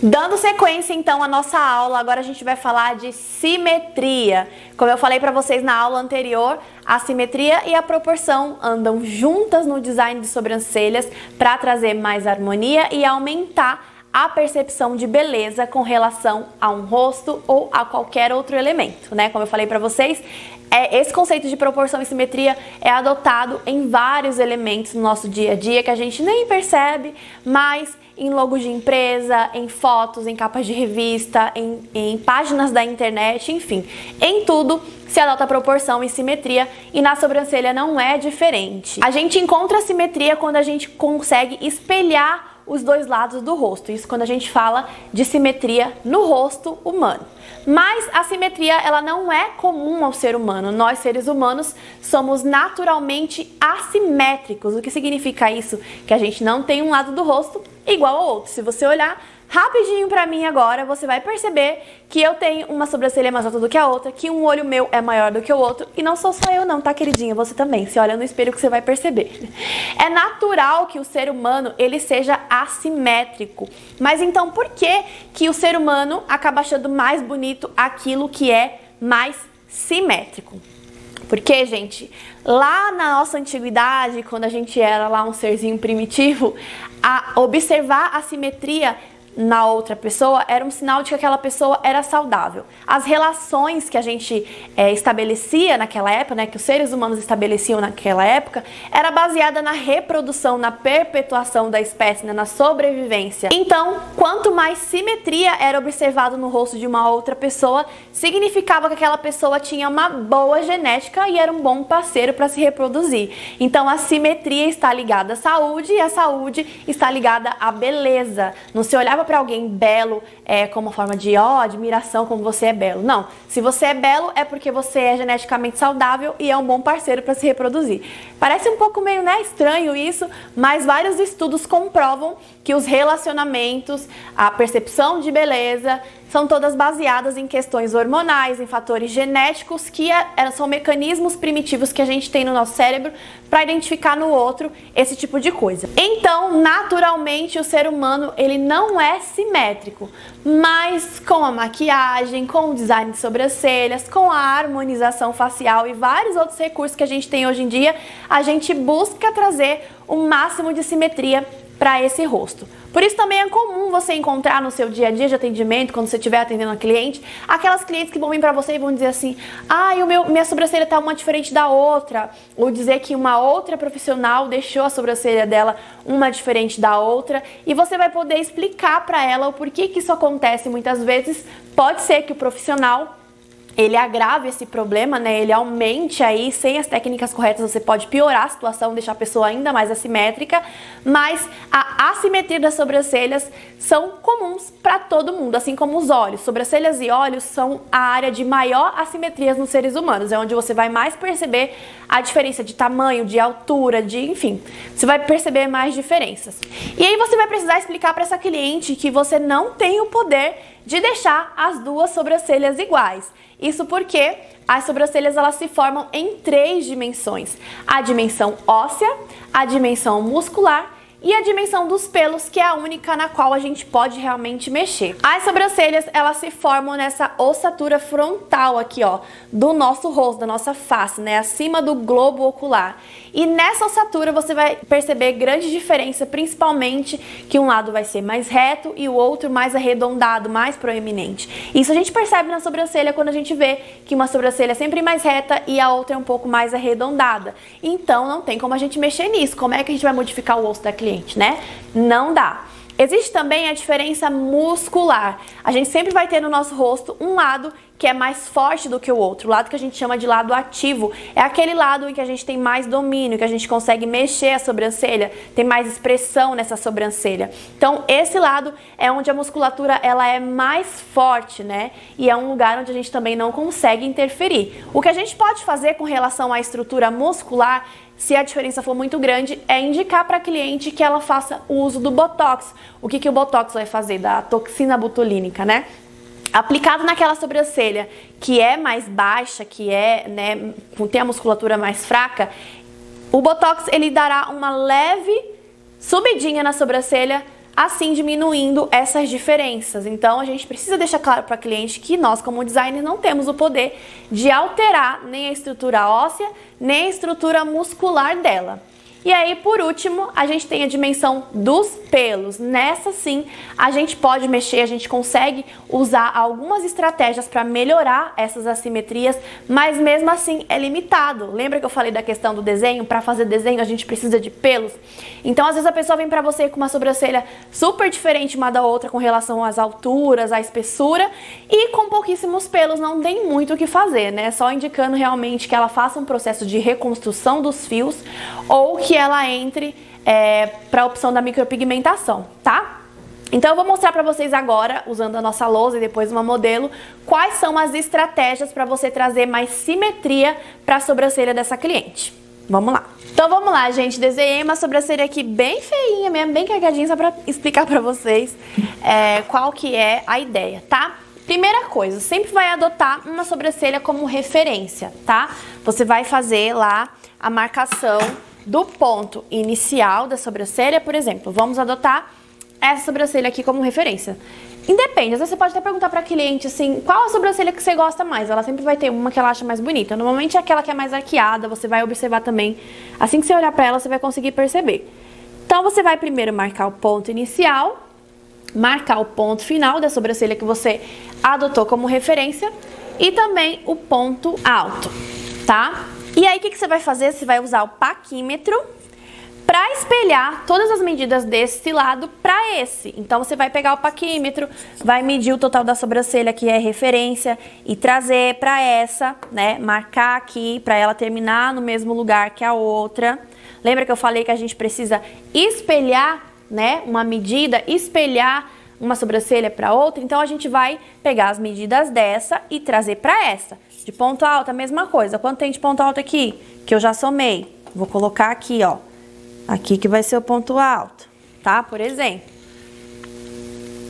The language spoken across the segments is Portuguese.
Dando sequência então à nossa aula, agora a gente vai falar de simetria. Como eu falei para vocês na aula anterior, a simetria e a proporção andam juntas no design de sobrancelhas para trazer mais harmonia e aumentar a percepção de beleza com relação a um rosto ou a qualquer outro elemento, né? Como eu falei para vocês, esse conceito de proporção e simetria é adotado em vários elementos no nosso dia a dia que a gente nem percebe, mas em logos de empresa, em fotos, em capas de revista, em páginas da internet, enfim, em tudo se adota proporção e simetria, e na sobrancelha não é diferente. A gente encontra simetria quando a gente consegue espelhar os dois lados do rosto, isso quando a gente fala de simetria no rosto humano. Mas a simetria, ela não é comum ao ser humano. Nós, seres humanos, somos naturalmente assimétricos. O que significa isso? Que a gente não tem um lado do rosto igual ao outro. Se você olhar rapidinho pra mim agora, você vai perceber que eu tenho uma sobrancelha mais alta do que a outra, que um olho meu é maior do que o outro, e não sou só eu não, tá, queridinha? Você também. Se olha no espelho que você vai perceber. É natural que o ser humano, ele seja assimétrico. Mas então, por que o ser humano acaba achando mais bonito aquilo que é mais simétrico? Porque, gente, lá na nossa antiguidade, quando a gente era lá um serzinho primitivo, observar a simetria na outra pessoa era um sinal de que aquela pessoa era saudável. As relações que a gente estabelecia naquela época, né, que os seres humanos estabeleciam naquela época, era baseada na reprodução, na perpetuação da espécie, né, na sobrevivência. Então, quanto mais simetria era observado no rosto de uma outra pessoa, significava que aquela pessoa tinha uma boa genética e era um bom parceiro para se reproduzir. Então, a simetria está ligada à saúde e a saúde está ligada à beleza. Não se olhava para alguém belo como forma de admiração, como você é belo. Não, se você é belo é porque você é geneticamente saudável e é um bom parceiro para se reproduzir. Parece um pouco meio, né, estranho isso, mas vários estudos comprovam que os relacionamentos, a percepção de beleza, são todas baseadas em questões hormonais, em fatores genéticos, que são mecanismos primitivos que a gente tem no nosso cérebro para identificar no outro esse tipo de coisa. Então, naturalmente, o ser humano, ele não é simétrico, mas com a maquiagem, com o design de sobrancelhas, com a harmonização facial e vários outros recursos que a gente tem hoje em dia, a gente busca trazer o máximo de simetria para esse rosto. Por isso também é comum você encontrar no seu dia a dia de atendimento, quando você estiver atendendo a cliente, aquelas clientes que vão vir para você e vão dizer assim: minha sobrancelha tá uma diferente da outra, ou dizer que uma outra profissional deixou a sobrancelha dela uma diferente da outra, e você vai poder explicar para ela o porquê que isso acontece. Muitas vezes pode ser que o profissional ele agrave esse problema, né? Ele aumente aí, sem as técnicas corretas você pode piorar a situação, deixar a pessoa ainda mais assimétrica, mas a assimetria das sobrancelhas são comuns para todo mundo, assim como os olhos. Sobrancelhas e olhos são a área de maior assimetria nos seres humanos, é onde você vai mais perceber a diferença de tamanho, de altura, enfim, você vai perceber mais diferenças. E aí você vai precisar explicar para essa cliente que você não tem o poder de deixar as duas sobrancelhas iguais. Isso porque as sobrancelhas, elas se formam em 3 dimensões: a dimensão óssea, a dimensão muscular e a dimensão dos pelos, que é a única na qual a gente pode realmente mexer. As sobrancelhas, elas se formam nessa ossatura frontal aqui, ó, do nosso rosto, da nossa face, né, acima do globo ocular. E nessa ossatura você vai perceber grande diferença, principalmente que um lado vai ser mais reto e o outro mais arredondado, mais proeminente. Isso a gente percebe na sobrancelha quando a gente vê que uma sobrancelha é sempre mais reta e a outra é um pouco mais arredondada. Então não tem como a gente mexer nisso. Como é que a gente vai modificar o rosto da cliente, né? Não dá. Existe também a diferença muscular. A gente sempre vai ter no nosso rosto um lado que é mais forte do que o outro, o lado que a gente chama de lado ativo. É aquele lado em que a gente tem mais domínio, que a gente consegue mexer a sobrancelha, tem mais expressão nessa sobrancelha. Então, esse lado é onde a musculatura ela é mais forte, né? E é um lugar onde a gente também não consegue interferir. O que a gente pode fazer com relação à estrutura muscular, se a diferença for muito grande, é indicar para a cliente que ela faça o uso do Botox. O que o Botox vai fazer? Da toxina botulínica, né? Aplicado naquela sobrancelha que é mais baixa, que né, tem a musculatura mais fraca, o Botox ele dará uma leve subidinha na sobrancelha, assim diminuindo essas diferenças. Então, a gente precisa deixar claro para a cliente que nós, como designer, não temos o poder de alterar nem a estrutura óssea, nem a estrutura muscular dela. E aí, por último, a gente tem a dimensão dos pelos. Nessa sim, a gente pode mexer, a gente consegue usar algumas estratégias para melhorar essas assimetrias, mas mesmo assim é limitado. Lembra que eu falei da questão do desenho? Para fazer desenho a gente precisa de pelos. Então, às vezes a pessoa vem para você com uma sobrancelha super diferente uma da outra com relação às alturas, à espessura, e com pouquíssimos pelos não tem muito o que fazer, né? Só indicando realmente que ela faça um processo de reconstrução dos fios ou que ela entre para a opção da micropigmentação, tá? Então eu vou mostrar para vocês agora, usando a nossa lousa e depois uma modelo, quais são as estratégias para você trazer mais simetria para a sobrancelha dessa cliente. Vamos lá. Então vamos lá, gente. Desenhei uma sobrancelha aqui bem feinha mesmo, bem carregadinha, só para explicar para vocês qual que é a ideia, tá? Primeira coisa, sempre vai adotar uma sobrancelha como referência, tá? Você vai fazer lá a marcação do ponto inicial da sobrancelha, por exemplo. Vamos adotar essa sobrancelha aqui como referência. Independe, às vezes você pode até perguntar para a cliente assim, qual a sobrancelha que você gosta mais? Ela sempre vai ter uma que ela acha mais bonita. Normalmente é aquela que é mais arqueada, você vai observar também. Assim que você olhar para ela, você vai conseguir perceber. Então você vai primeiro marcar o ponto inicial, marcar o ponto final da sobrancelha que você adotou como referência e também o ponto alto, tá? E aí, o que você vai fazer? Você vai usar o paquímetro para espelhar todas as medidas desse lado para esse. Então, você vai pegar o paquímetro, vai medir o total da sobrancelha, que é referência, e trazer para essa, né? Marcar aqui para ela terminar no mesmo lugar que a outra. Lembra que eu falei que a gente precisa espelhar, né? Uma medida, espelhar uma sobrancelha para outra? Então, a gente vai pegar as medidas dessa e trazer para essa. De ponto alto, a mesma coisa. Quanto tem de ponto alto aqui? Que eu já somei. Vou colocar aqui, ó. Aqui que vai ser o ponto alto, tá? Por exemplo.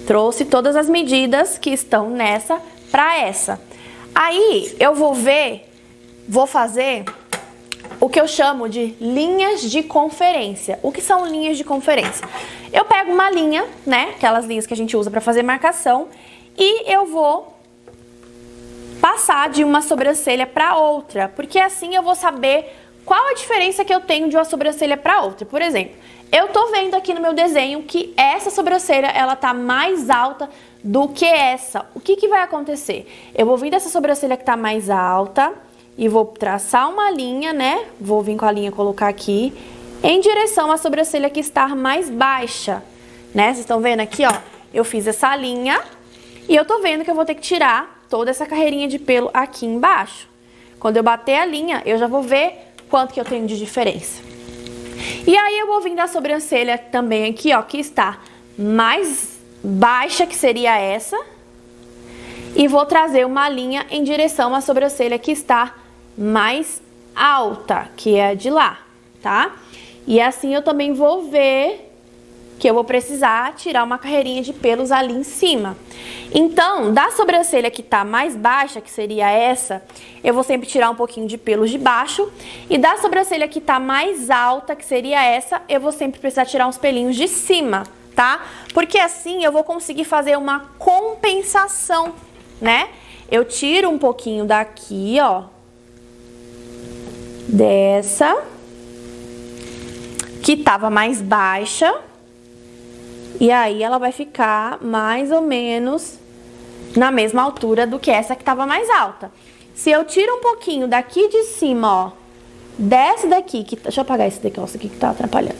Trouxe todas as medidas que estão nessa para essa. Aí, eu vou fazer o que eu chamo de linhas de conferência. O que são linhas de conferência? Eu pego uma linha, né? Aquelas linhas que a gente usa para fazer marcação. E eu vou passar de uma sobrancelha para outra, porque assim eu vou saber qual a diferença que eu tenho de uma sobrancelha para outra. Por exemplo, eu tô vendo aqui no meu desenho que essa sobrancelha, ela tá mais alta do que essa. O que vai acontecer? Eu vou vir dessa sobrancelha que tá mais alta e vou traçar uma linha, né? Vou vir com a linha colocar aqui em direção à sobrancelha que está mais baixa, né? Vocês estão vendo aqui, ó? Eu fiz essa linha e eu tô vendo que eu vou ter que tirar toda essa carreirinha de pelo aqui embaixo. Quando eu bater a linha, eu já vou ver quanto que eu tenho de diferença. E aí eu vou vir da sobrancelha também aqui, ó, que está mais baixa, que seria essa, e vou trazer uma linha em direção à sobrancelha que está mais alta, que é a de lá, tá? E assim eu também vou ver que eu vou precisar tirar uma carreirinha de pelos ali em cima. Então, da sobrancelha que tá mais baixa, que seria essa, eu vou sempre tirar um pouquinho de pelos de baixo. E da sobrancelha que tá mais alta, que seria essa, eu vou sempre precisar tirar uns pelinhos de cima, tá? Porque assim eu vou conseguir fazer uma compensação, né? Eu tiro um pouquinho daqui, ó, dessa, que tava mais baixa. E aí ela vai ficar mais ou menos na mesma altura do que essa que estava mais alta. Se eu tiro um pouquinho daqui de cima, ó, dessa daqui, deixa eu apagar esse daqui, ó, esse aqui que tá atrapalhando.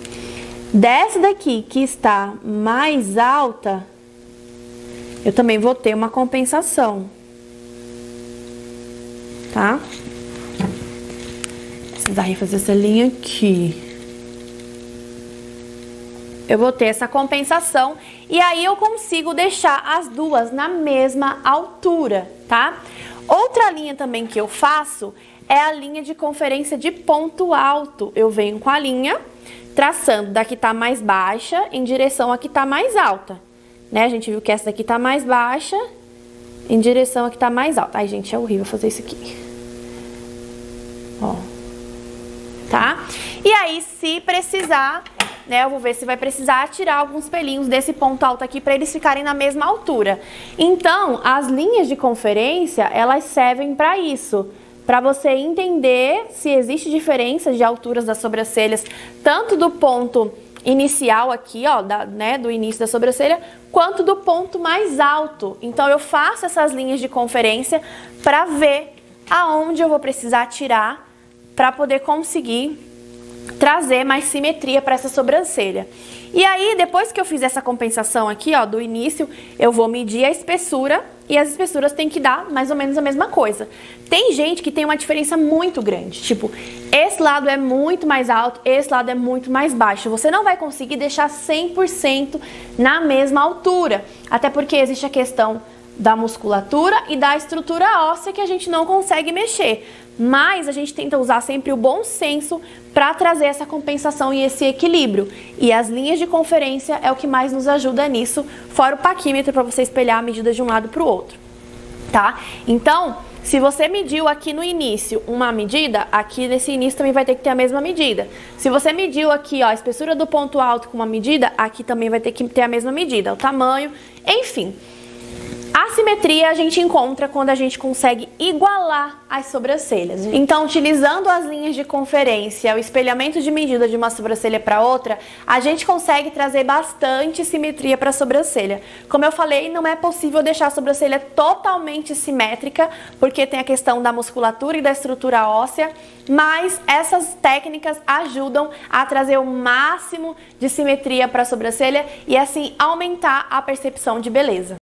Dessa daqui que está mais alta, eu também vou ter uma compensação, tá? Vou precisar refazer essa linha aqui. Eu vou ter essa compensação e aí eu consigo deixar as duas na mesma altura, tá? Outra linha também que eu faço é a linha de conferência de ponto alto. Eu venho com a linha, traçando da que tá mais baixa em direção à que tá mais alta, né? A gente viu que essa daqui tá mais baixa em direção à que tá mais alta. Ai, gente, é horrível fazer isso aqui. Ó. Tá? E aí, se precisar, né? Eu vou ver se vai precisar tirar alguns pelinhos desse ponto alto aqui para eles ficarem na mesma altura. Então, as linhas de conferência, elas servem para isso, para você entender se existe diferença de alturas das sobrancelhas, tanto do ponto inicial aqui, ó, do início da sobrancelha, quanto do ponto mais alto. Então, eu faço essas linhas de conferência para ver aonde eu vou precisar tirar para poder conseguir trazer mais simetria para essa sobrancelha. E aí, depois que eu fiz essa compensação aqui, ó, do início, eu vou medir a espessura e as espessuras têm que dar mais ou menos a mesma coisa. Tem gente que tem uma diferença muito grande, tipo, esse lado é muito mais alto, esse lado é muito mais baixo. Você não vai conseguir deixar 100% na mesma altura, até porque existe a questão da musculatura e da estrutura óssea que a gente não consegue mexer. Mas a gente tenta usar sempre o bom senso para trazer essa compensação e esse equilíbrio. E as linhas de conferência é o que mais nos ajuda nisso, fora o paquímetro para você espelhar a medida de um lado para o outro, tá? Então, se você mediu aqui no início uma medida, aqui nesse início também vai ter que ter a mesma medida. Se você mediu aqui, ó, a espessura do ponto alto com uma medida, aqui também vai ter que ter a mesma medida, o tamanho, enfim. A simetria a gente encontra quando a gente consegue igualar as sobrancelhas. Então, utilizando as linhas de conferência, o espelhamento de medida de uma sobrancelha para outra, a gente consegue trazer bastante simetria para a sobrancelha. Como eu falei, não é possível deixar a sobrancelha totalmente simétrica, porque tem a questão da musculatura e da estrutura óssea, mas essas técnicas ajudam a trazer o máximo de simetria para a sobrancelha e assim aumentar a percepção de beleza.